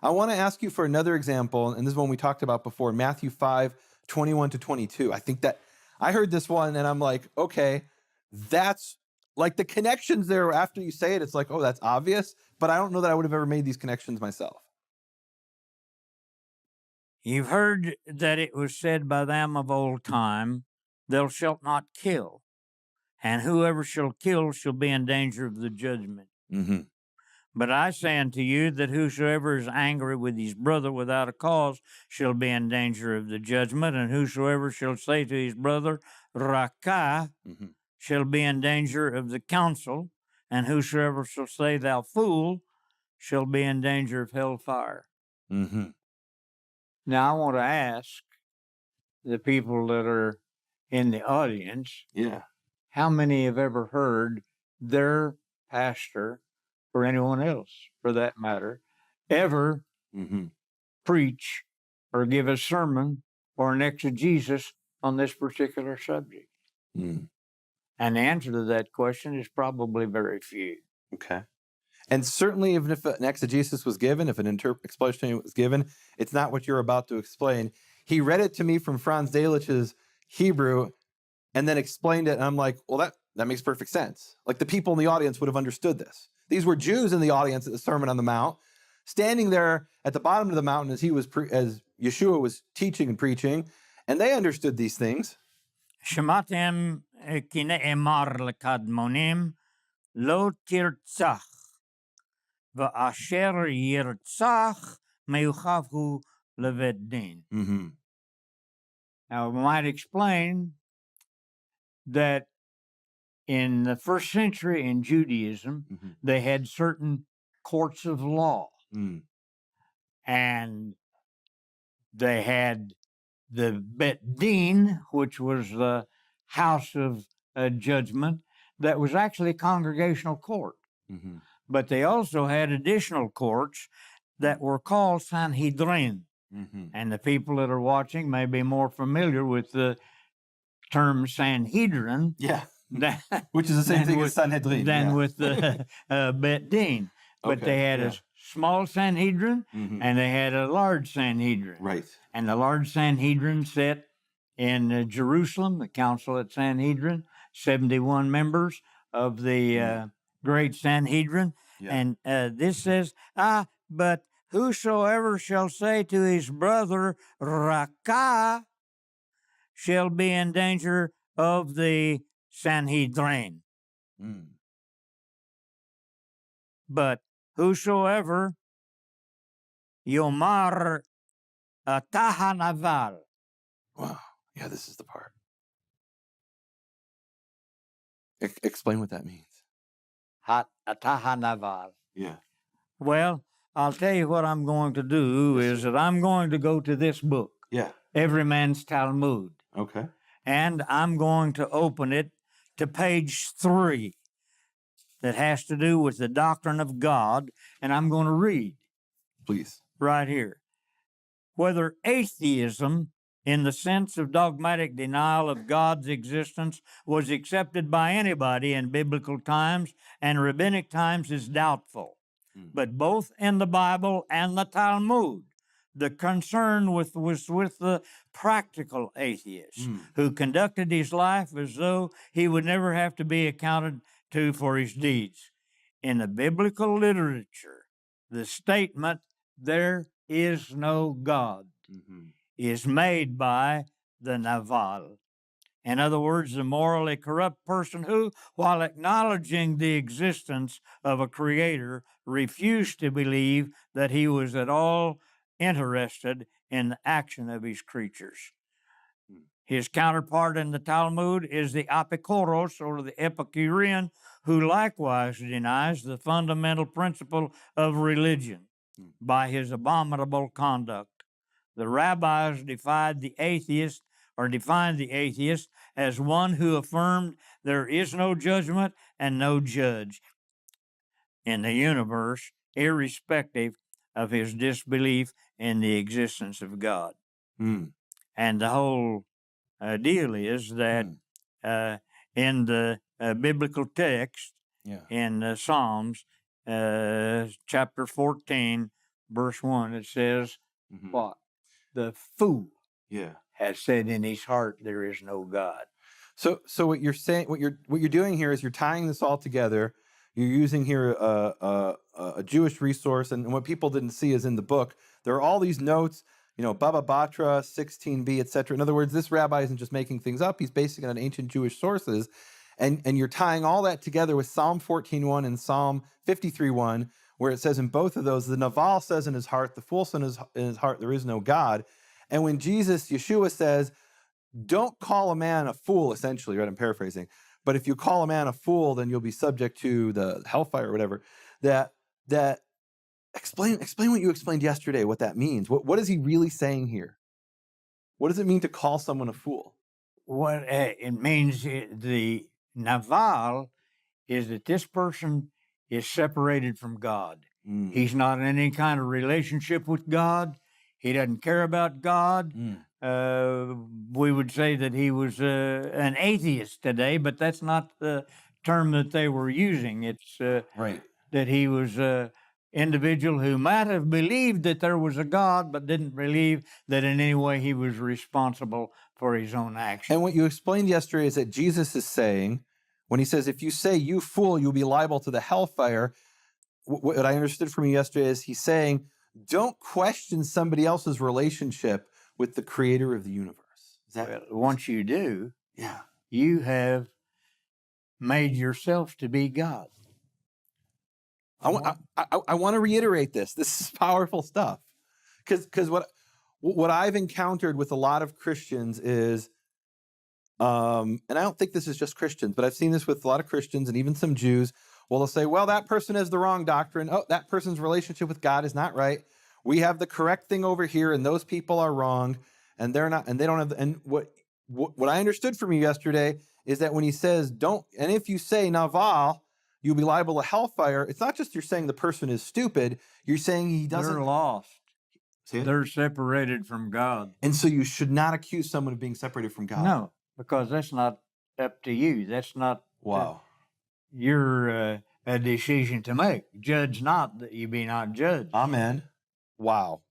I want to ask you for another example, and this is one we talked about before, Matthew 5:21-22. I think that I heard this one and I'm like, okay, that's like the connections there after you say it, it's like, oh, that's obvious, but I don't know that I would have ever made these connections myself. You've heard that it was said by them of old time, thou shalt not kill, and whoever shall kill shall be in danger of the judgment. Mm-hmm. But I say unto you that whosoever is angry with his brother without a cause shall be in danger of the judgment, and whosoever shall say to his brother, Raca, Mm-hmm. shall be in danger of the council, and whosoever shall say, thou fool, shall be in danger of hellfire. Mm-hmm. Now, I want to ask the people that are in the audience, Yeah. how many have ever heard their pastor, or anyone else for that matter, ever Mm-hmm. preach or give a sermon or an exegesis on this particular subject? Mm. And the answer to that question is probably very few. Okay. And certainly, even if an exegesis was given, if an explanation was given, it's not what you're about to explain. He read it to me from Franz Delitzsch's Hebrew and then explained it. And I'm like, well, that makes perfect sense. Like the people in the audience would have understood this. These were Jews in the audience at the Sermon on the Mount, standing there at the bottom of the mountain as as Yeshua was teaching and preaching, and they understood these things. שמעתם כי נאמר לקדמונים, לא תרצח, ואשר ירצח, מיוחד הוא לבית דין. Mm-hmm. Now, we might explain that in the first century in Judaism, Mm-hmm. they had certain courts of law. Mm. And they had the Bet Din, which was the house of judgment, that was actually a congregational court. Mm-hmm. But they also had additional courts that were called Sanhedrin. Mm-hmm. And the people that are watching may be more familiar with the term Sanhedrin. Yeah. Than, Which is the same thing with, as Sanhedrin. than Yeah. with the Bet Din. But Okay, they had a small Sanhedrin Mm-hmm. and they had a large Sanhedrin. Right. And the large Sanhedrin sat in Jerusalem, the council at Sanhedrin, 71 members of the great Sanhedrin. Yeah. And this says, but whosoever shall say to his brother, Raca, shall be in danger of the Sanhedrin. Mm. But whosoever Yomar Tahanaval. Wow. Yeah, this is the part. Explain what that means. Tahanaval. Yeah. Well, I'll tell you what I'm going to do is that I'm going to go to this book. Yeah. Every Man's Talmud. Okay. And I'm going to open it to page 3 that has to do with the doctrine of God, and I'm going to read. Please. Right here. Whether atheism, in the sense of dogmatic denial of God's existence, was accepted by anybody in biblical times and rabbinic times is doubtful. But both in the Bible and the Talmud, the concern was with the practical atheist who conducted his life as though he would never have to be accounted to for his deeds. In the biblical literature, the statement, there is no God, is made by the Naval. In other words, the morally corrupt person who, while acknowledging the existence of a creator, refused to believe that he was at all interested in the action of his creatures. His counterpart in the Talmud is the Apikoros, or the Epicurean, who likewise denies the fundamental principle of religion by his abominable conduct. The rabbis defined the atheist as one who affirmed there is no judgment and no judge in the universe, irrespective of his disbelief in the existence of God. And the whole deal is that in the biblical text, in Psalms, chapter 14, verse 1, it says, Mhm. what? The fool Yeah. has said in his heart, there is no God. So what you're saying, what you're doing here is you're tying this all together. You're using here a Jewish resource, and what people didn't see is in the book there are all these notes. Baba Batra, 16b, etc. In other words, this rabbi isn't just making things up; he's basing it on ancient Jewish sources, and you're tying all that together with Psalm 14:1 and Psalm 53:1, where it says in both of those, the Naval says in his heart, the fool says in his heart, there is no God. And when Yeshua says, don't call a man a fool, essentially, right? I'm paraphrasing. But if you call a man a fool, then you'll be subject to the hellfire or whatever. That explain what you explained yesterday, what that means. What is he really saying here? What does it mean to call someone a fool? What it means, the Naval is that this person is separated from God. Mm. He's not in any kind of relationship with God. He doesn't care about God. We would say that he was an atheist today, but that's not the term that they were using. It's Right. that he was an individual who might have believed that there was a God, but didn't believe that in any way he was responsible for his own actions. And what you explained yesterday is that Jesus is saying, when he says, if you say, you fool, you'll be liable to the hellfire, what I understood from you yesterday is he's saying, don't question somebody else's relationship with the creator of the universe. Well, once you do, yeah, you have made yourself to be God. I want to reiterate this. This is powerful stuff, because what I've encountered with a lot of Christians is, and I don't think this is just Christians, but I've seen this with a lot of Christians and even some Jews. Well, they'll say, well, that person has the wrong doctrine. Oh, that person's relationship with God is not right. We have the correct thing over here, and those people are wrong, and they're not, and they don't have. And what I understood from you yesterday is that when he says, don't, and if you say Naval, you'll be liable to hellfire. It's not just you're saying the person is stupid. You're saying he doesn't. They're lost. They're separated from God. And so you should not accuse someone of being separated from God. No, because that's not up to you. That's not your a decision to make. Judge not that you be not judged. Amen. Wow.